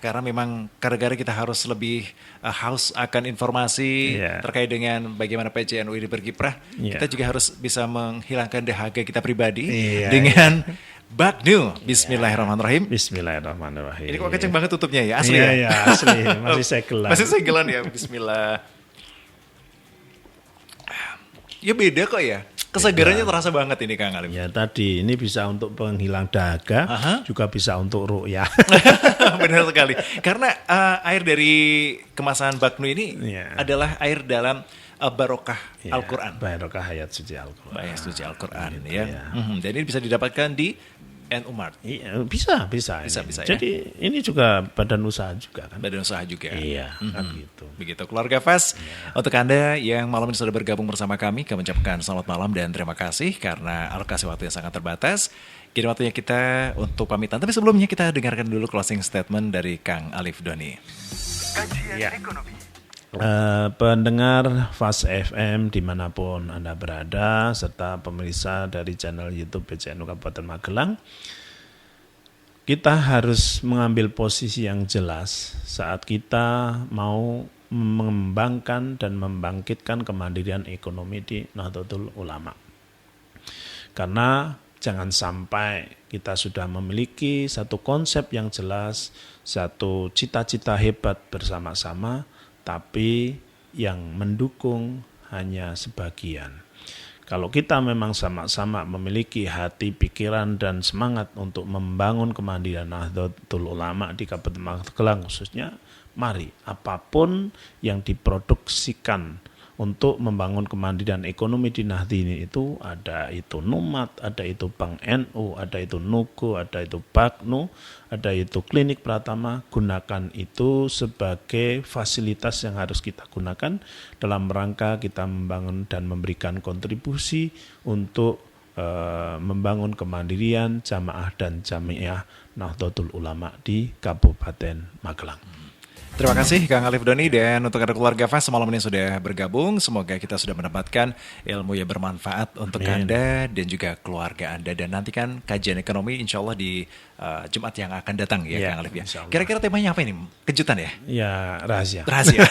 karena memang gara-gara kita harus lebih haus akan informasi terkait dengan bagaimana PCNU ini berkiprah, kita juga harus bisa menghilangkan dahaga kita pribadi dengan Bagnu. Bismillahirrahmanirrahim. Bismillahirrahmanirrahim. Ini kok kenceng banget tutupnya ya, asli ya? Iya, asli. Masih segelan. Masih segelan ya, bismillah. Ya beda kok ya. Kesegarannya terasa banget ini Kang Alif. Ya tadi, ini bisa untuk penghilang dahaga, juga bisa untuk ru'yah. Benar sekali. Karena air dari kemasan Bagnu ini adalah air dalam barokah Al-Quran. Barokah ayat suci Al-Quran. Ayat suci Al-Quran ya. Dan ini bisa didapatkan di NU Mart. Iya, bisa. Jadi ini juga badan usaha juga kan. Badan usaha juga. Iya, kan gitu. Begitu keluarga Fas. Untuk Anda yang malam ini sudah bergabung bersama kami mengucapkan selamat malam dan terima kasih karena alokasi waktu yang sangat terbatas. Kini waktunya kita untuk pamitan. Tapi sebelumnya kita dengarkan dulu closing statement dari Kang Alif Doni. Kajian ekonomi. Pendengar Fas FM dimanapun Anda berada, serta pemirsa dari channel YouTube PCNU Kabupaten Magelang, kita harus mengambil posisi yang jelas saat kita mau mengembangkan dan membangkitkan kemandirian ekonomi di Nahdlatul Ulama. Karena jangan sampai kita sudah memiliki satu konsep yang jelas, satu cita-cita hebat bersama-sama, tapi yang mendukung hanya sebagian. Kalau kita memang sama-sama memiliki hati, pikiran, dan semangat untuk membangun kemandirian Nahdlatul Ulama di Kabupaten Magelang khususnya, mari apapun yang diproduksikan untuk membangun kemandirian ekonomi di Nahdini itu, ada itu Numat, ada itu Bank NU, ada itu Nugo, ada itu Bagnu, ada itu Klinik Pratama. Gunakan itu sebagai fasilitas yang harus kita gunakan dalam rangka kita membangun dan memberikan kontribusi untuk membangun kemandirian jamaah dan jamiah Nahdlatul Ulama di Kabupaten Magelang. Terima kasih Kang Alif Doni, dan untuk Anda keluarga Fas malam ini sudah bergabung. Semoga kita sudah mendapatkan ilmu yang bermanfaat untuk Anda dan juga keluarga Anda. Dan nantikan kajian ekonomi insya Allah di Jumat yang akan datang ya Kang Alif ya. Kira-kira temanya apa ini? Kejutan ya? Ya, rahasia. Rahasia.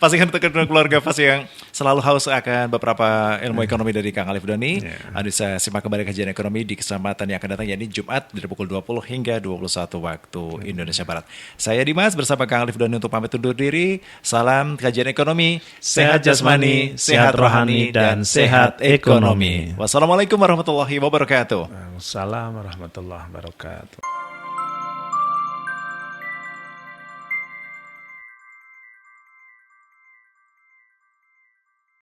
Pastikan untuk keluarga Fas yang selalu haus akan beberapa ilmu ekonomi dari Kang Alif Doni. Anda bisa simak kembali kajian ekonomi di kesempatan yang akan datang, yakni Jumat dari pukul 20 hingga 21 waktu Indonesia Barat. Saya Dimas bersama Kang Alif Doni untuk pamit undur diri. Salam kajian ekonomi, sehat jasmani, sehat rohani, dan sehat ekonomi. Wassalamualaikum warahmatullahi wabarakatuh. Waalaikumsalam warahmatullahi wabarakatuh.